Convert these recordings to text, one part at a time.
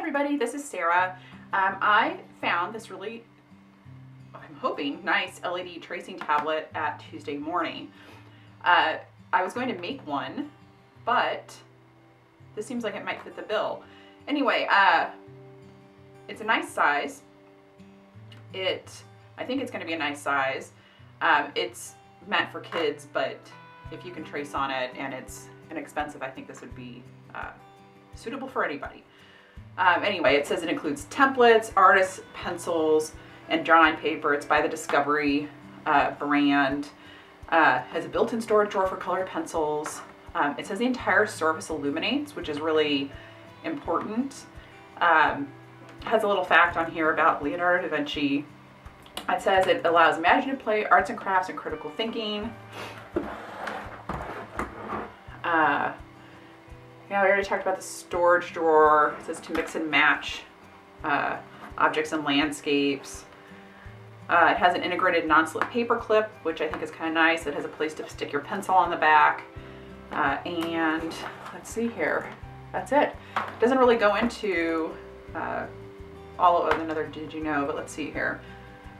everybody, this is Sarah. I found this really, I'm hoping, nice LED tracing tablet at Tuesday morning. I was going to make one, but this seems like it might fit the bill. Anyway, it's a nice size. I think it's going to be a nice size. It's meant for kids, but if you can trace on it and it's inexpensive, I think this would be suitable for anybody. Anyway, it says it includes templates, artists' pencils, and drawing paper. It's by the Discovery brand. Has a built-in storage drawer for colored pencils. It says the entire surface illuminates, which is really important. Has a little fact on here about Leonardo da Vinci. It says it allows imaginative play, arts and crafts, and critical thinking. Yeah, we already talked about the storage drawer. It says to mix and match objects and landscapes. It has an integrated non-slip paper clip, which I think is kind of nice. It has a place to stick your pencil on the back. And let's see here. That's it. It doesn't really go into all of another did you know, but let's see here.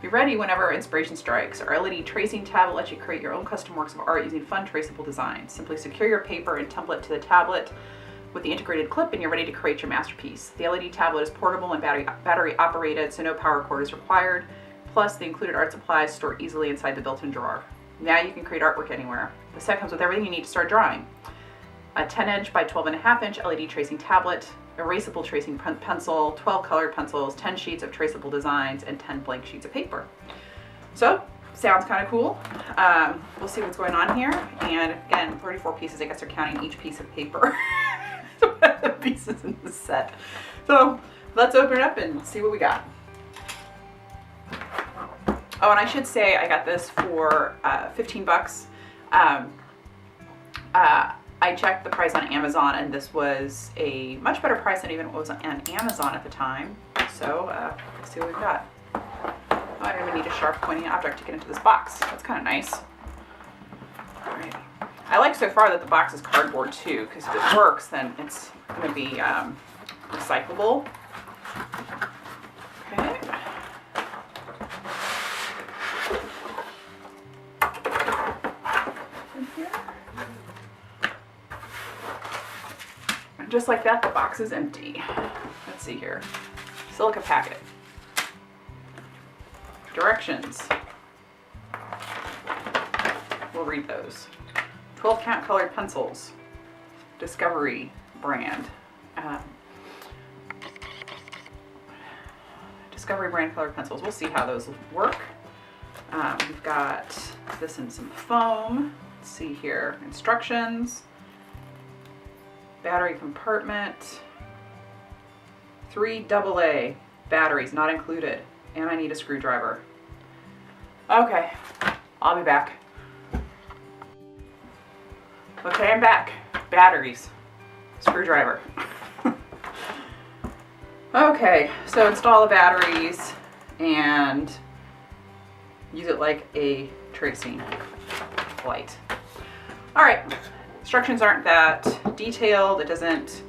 Be ready whenever inspiration strikes. Our LED tracing tablet lets you create your own custom works of art using fun traceable designs. Simply secure your paper and template to the tablet with the integrated clip and you're ready to create your masterpiece. The LED tablet is portable and battery operated, so no power cord is required. Plus, the included art supplies store easily inside the built-in drawer. Now you can create artwork anywhere. The set comes with everything you need to start drawing. A 10-inch by 12.5-inch LED tracing tablet, erasable tracing pencil, 12 colored pencils, 10 sheets of traceable designs, and 10 blank sheets of paper. So, sounds kind of cool. We'll see what's going on here. And again, 34 pieces, I guess they're counting each piece of paper. The pieces in the set. So, let's open it up and see what we got. Oh, and I should say I got this for 15 bucks. I checked the price on Amazon and this was a much better price than even what was on Amazon at the time. So let's see what we've got. Oh, I don't even need a sharp pointing object to get into this box. That's kind of nice. All right. I like so far that the box is cardboard too, because if it works, then it's going to be recyclable. Okay. Just like that, the box is empty. Let's see here. Silica packet. Directions. We'll read those. 12 count colored pencils. Discovery brand. Discovery brand colored pencils. We'll see how those work. We've got this in some foam. Let's see here. Instructions. Battery compartment, 3 AA batteries not included, and I need a screwdriver. Okay, I'll be back. Okay, I'm back. Batteries, screwdriver. Okay, so install the batteries and use it like a tracing light. All right. Instructions aren't that detailed. It doesn't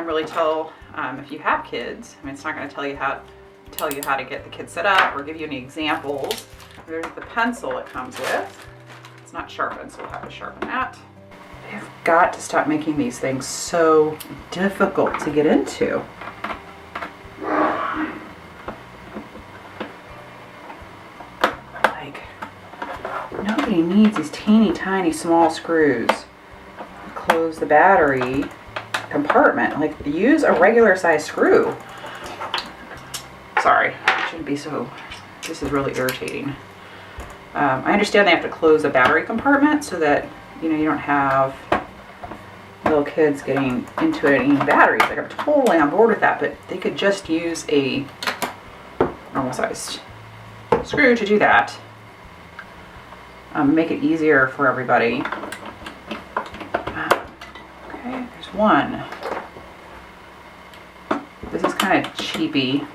really tell if you have kids. I mean, it's not going to tell you how to get the kids set up or give you any examples. There's the pencil it comes with. It's not sharpened, so we'll have to sharpen that. They've got to stop making these things so difficult to get into. Like, nobody needs these teeny tiny small screws. Close the battery compartment. Like, use a regular size screw. Sorry, it shouldn't be so. This is really irritating. I understand they have to close the battery compartment so that you don't have little kids getting into it and eating batteries. Like, I'm totally on board with that, but they could just use a normal sized screw to do that. Make it easier for everybody. One. This is kind of cheapy,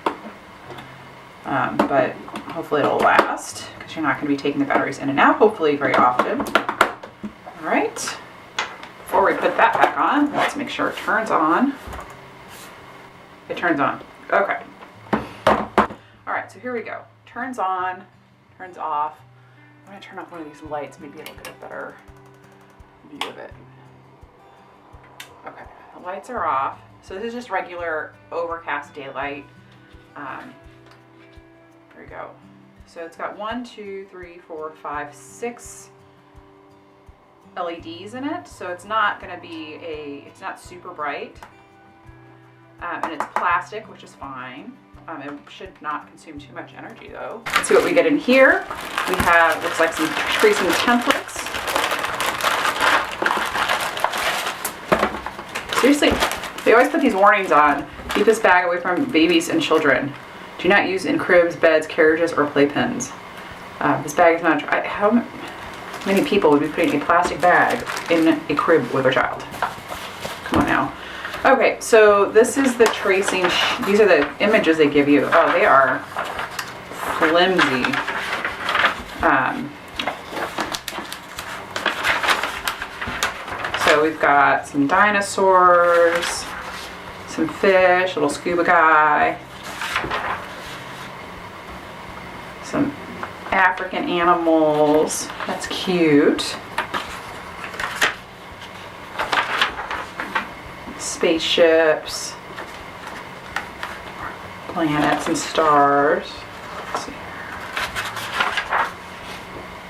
but hopefully it'll last because you're not going to be taking the batteries in and out hopefully very often. All right, before we put that back on, let's make sure it turns on. It turns on. Okay. All right, so here we go. Turns on, turns off. I'm gonna turn off one of these lights. Maybe it'll get a better view of it. Okay, the lights are off. So this is just regular overcast daylight. There we go. So it's got 1, 2, 3, 4, 5, 6 LEDs in it. So it's not gonna be it's not super bright. And it's plastic, which is fine. It should not consume too much energy though. Let's see what we get in here. We have, looks like some tracing templates. Seriously, they always put these warnings on. Keep this bag away from babies and children. Do not use in cribs, beds, carriages, or playpens. This bag is not, how many people would be putting a plastic bag in a crib with a child? Come on now. Okay, so this is the tracing, these are the images they give you. Oh, they are flimsy. So we've got some dinosaurs, some fish, a little scuba guy, some African animals. That's cute. Spaceships, planets and stars. Let's see here.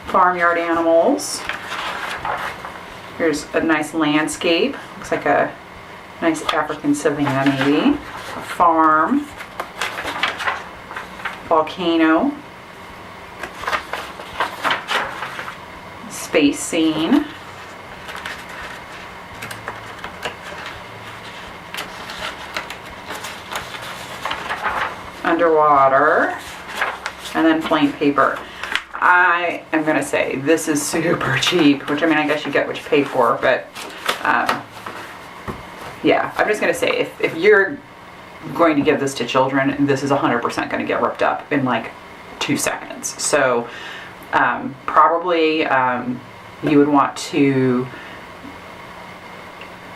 Farmyard animals. Here's a nice landscape. Looks like a nice African savanna maybe. A farm. Volcano. Space scene. Underwater, and then plain paper. I am gonna say this is super cheap, which I mean I guess you get what you pay for, but yeah, I'm just gonna say if you're going to give this to children, this is 100% gonna get ripped up in like 2 seconds. So probably you would want to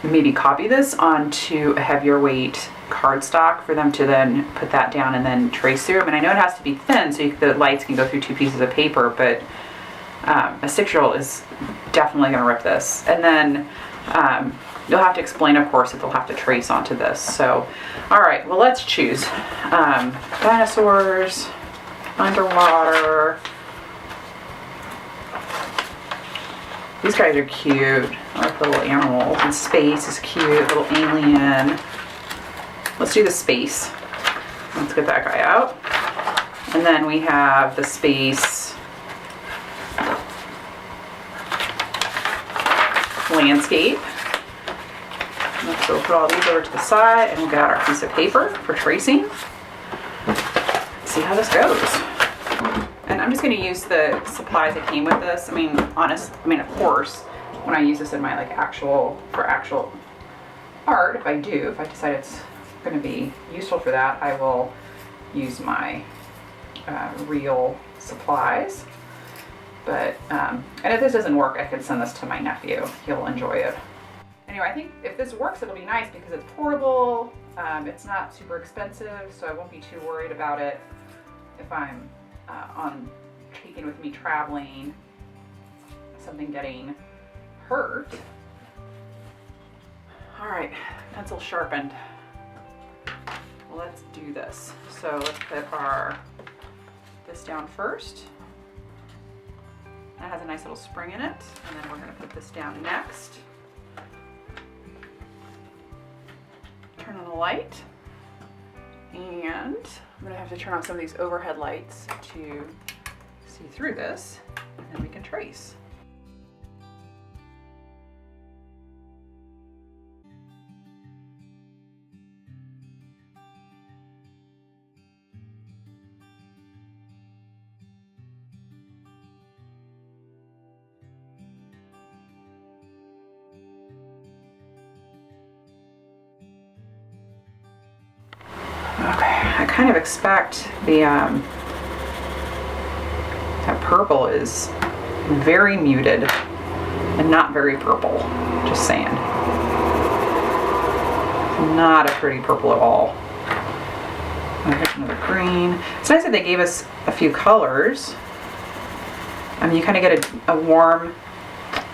maybe copy this onto a heavier weight cardstock for them to then put that down and then trace through. I mean, I know it has to be thin so the lights can go through 2 pieces of paper, but a 6-year-old is definitely going to rip this. And then you'll have to explain, of course, that they'll have to trace onto this. So, all right, well, let's choose. Dinosaurs, underwater. These guys are cute. I like the little animals. And space is cute, little alien. Let's do the space. Let's get that guy out. And then we have the space landscape. So we'll put all these over to the side and we'll get out our piece of paper for tracing. Let's see how this goes. And I'm just going to use the supplies that came with this. I mean, of course, when I use this in my like actual art, if I decide it's going to be useful for that, I will use my real supplies. But and if this doesn't work, I can send this to my nephew. He'll enjoy it. Anyway, I think if this works, it'll be nice because it's portable. It's not super expensive, so I won't be too worried about it if I'm taking with me traveling, something getting hurt. All right, pencil sharpened. Let's do this. So let's put this down first. That has a nice little spring in it, and then we're going to put this down next. Turn on the light, and I'm going to have to turn on some of these overhead lights to see through this, and then we can trace. I kind of expect that purple is very muted and not very purple, just saying. Not a pretty purple at all. Here's another green. It's nice that they gave us a few colors. I mean, you kind of get a warm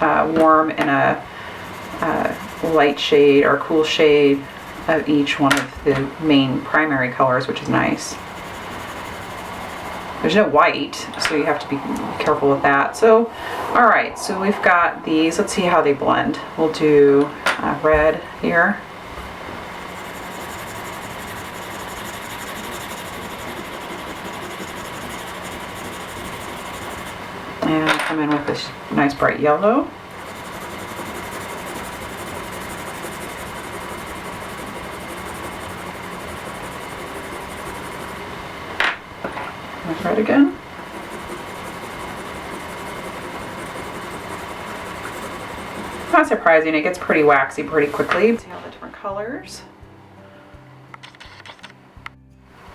and a light shade or cool shade of each one of the main primary colors, which is nice. There's no white, so you have to be careful with that. So, all right, so we've got these. Let's see how they blend. We'll do red here. And I'll come in with this nice bright yellow. Red again. Not surprising, it gets pretty waxy pretty quickly. See all the different colors.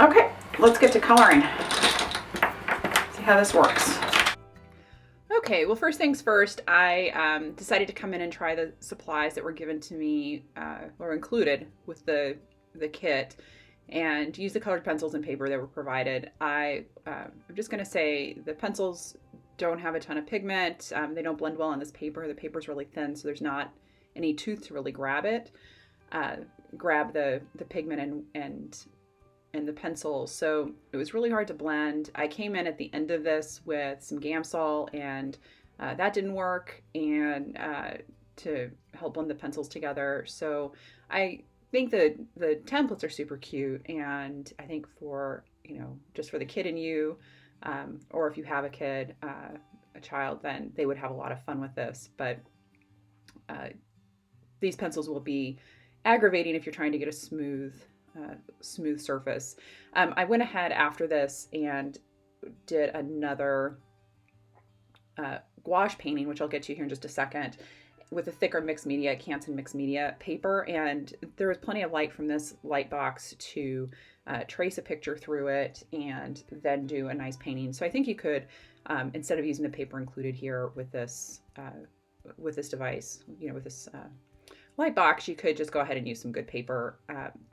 Okay, let's get to coloring. See how this works. Okay, well, first things first, I decided to come in and try the supplies that were given to me, or included with the kit, and use the colored pencils and paper that were provided. I'm just going to say the pencils don't have a ton of pigment. They don't blend well on this paper. The paper's really thin, so there's not any tooth to really grab it. Grab the pigment and the pencil. So it was really hard to blend. I came in at the end of this with some Gamsol, and that didn't work, and to help blend the pencils together. So I think the templates are super cute, and I think for, you know, just for the kid in you, or if you have a kid, a child, then they would have a lot of fun with this. But these pencils will be aggravating if you're trying to get a smooth surface. I went ahead after this and did another gouache painting, which I'll get to here in just a second, with a thicker mixed media, Canson mixed media paper, and there was plenty of light from this light box to trace a picture through it and then do a nice painting. So I think you could, instead of using the paper included here with this device, you know, with this light box, you could just go ahead and use some good paper.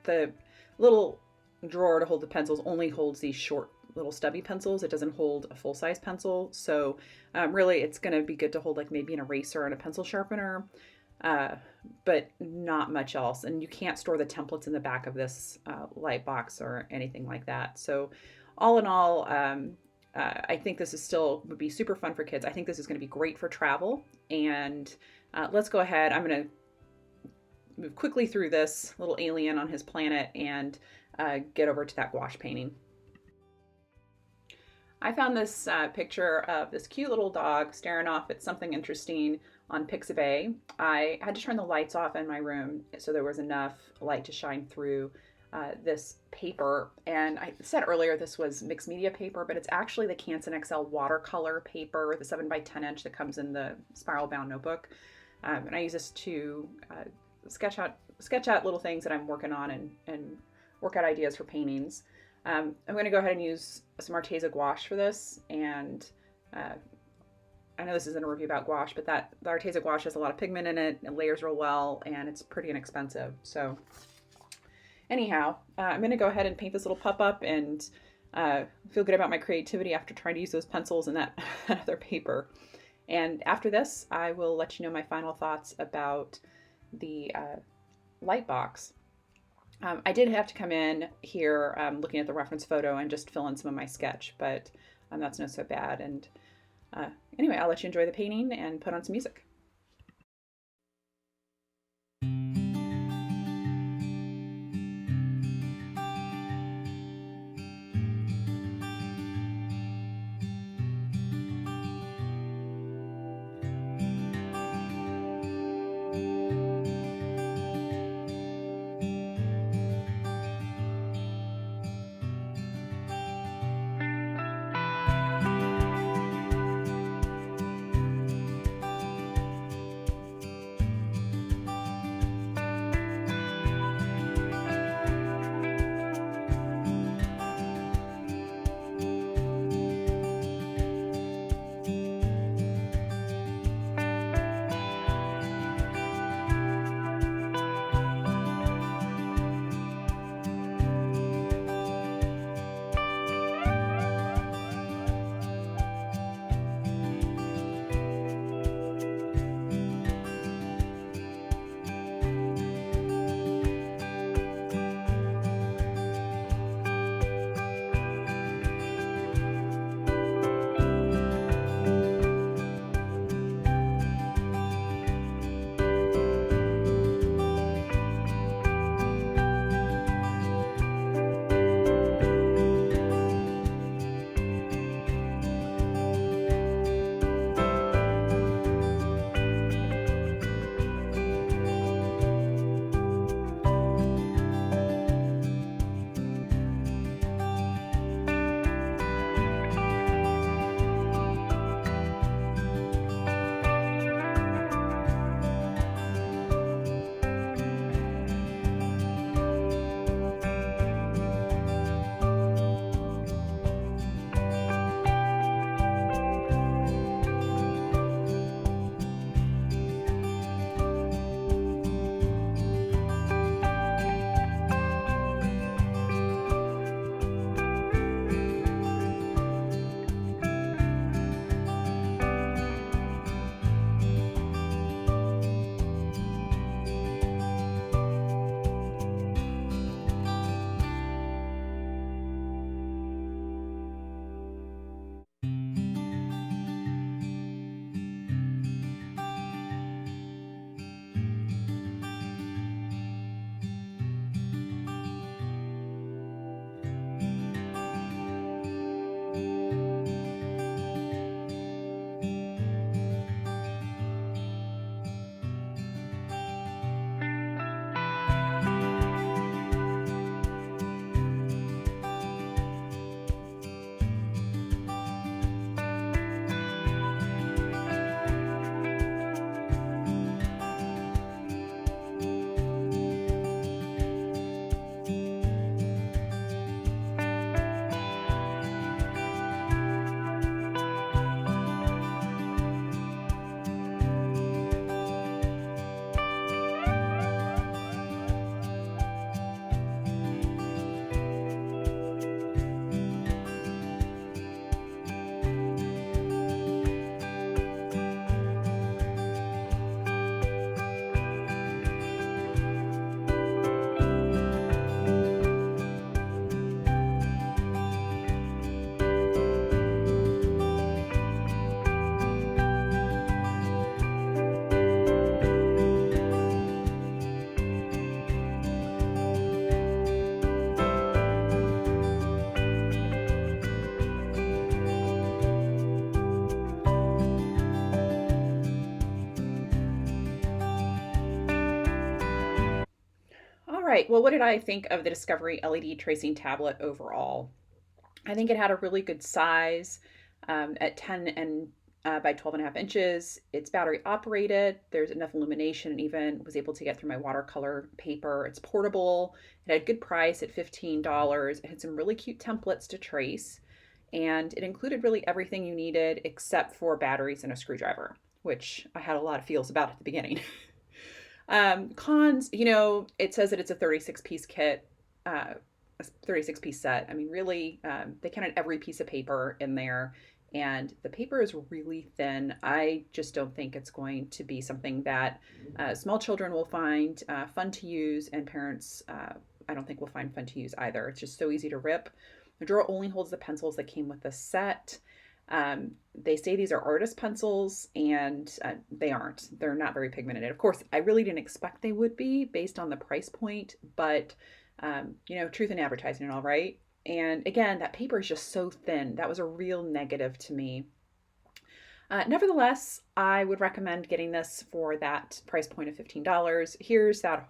The little drawer to hold the pencils only holds these short little stubby pencils. It doesn't hold a full-size pencil. So really it's going to be good to hold like maybe an eraser and a pencil sharpener, but not much else. And you can't store the templates in the back of this light box or anything like that. So all in all, I think this is still would be super fun for kids. I think this is going to be great for travel. And let's go ahead. I'm going to move quickly through this little alien on his planet and get over to that gouache painting. I found this picture of this cute little dog staring off at something interesting on Pixabay. I had to turn the lights off in my room so there was enough light to shine through this paper. And I said earlier this was mixed media paper, but it's actually the Canson XL watercolor paper, the 7x10" that comes in the spiral bound notebook. And I use this to sketch out little things that I'm working on and work out ideas for paintings. I'm going to go ahead and use some Arteza gouache for this, and I know this isn't a review about gouache, but the Arteza gouache has a lot of pigment in it, and layers real well, and it's pretty inexpensive. So anyhow, I'm going to go ahead and paint this little pup up and feel good about my creativity after trying to use those pencils and that other paper. And after this, I will let you know my final thoughts about the light box. I did have to come in here looking at the reference photo and just fill in some of my sketch, but that's not so bad. And anyway, I'll let you enjoy the painting and put on some music. right. Well, what did I think of the Discovery LED tracing tablet overall? I think it had a really good size at 10 and by 12.5 inches. It's battery operated. There's enough illumination and even was able to get through my watercolor paper. It's portable. It had a good price at $15. It had some really cute templates to trace. And it included really everything you needed except for batteries and a screwdriver, which I had a lot of feels about at the beginning. Cons, it says that it's a 36-piece kit, a 36-piece set. I mean, really, they counted every piece of paper in there, and the paper is really thin. I just don't think it's going to be something that small children will find fun to use, and parents, I don't think will find fun to use either. It's just so easy to rip. The drawer only holds the pencils that came with the set. They say these are artist pencils, and they aren't. They're not very pigmented. Of course, I really didn't expect they would be based on the price point, but truth in advertising and all, right? And again, that paper is just so thin. That was a real negative to me. Nevertheless, I would recommend getting this for that price point of $15. Here's that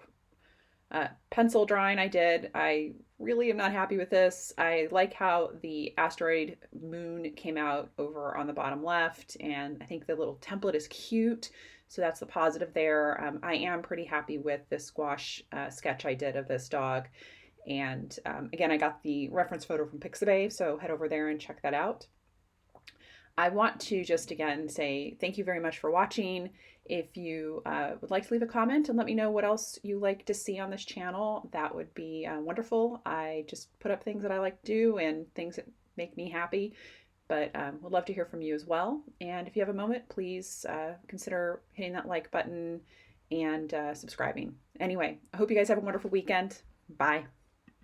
pencil drawing I did. I really am not happy with this. I like how the asteroid moon came out over on the bottom left, and I think the little template is cute. So that's the positive there. I am pretty happy with this squash sketch I did of this dog. And again, I got the reference photo from Pixabay, so head over there and check that out. I want to just again say thank you very much for watching. If you would like to leave a comment and let me know what else you like to see on this channel, that would be wonderful. I just put up things that I like to do and things that make me happy, but would love to hear from you as well. And if you have a moment, please consider hitting that like button and subscribing. Anyway, I hope you guys have a wonderful weekend. Bye.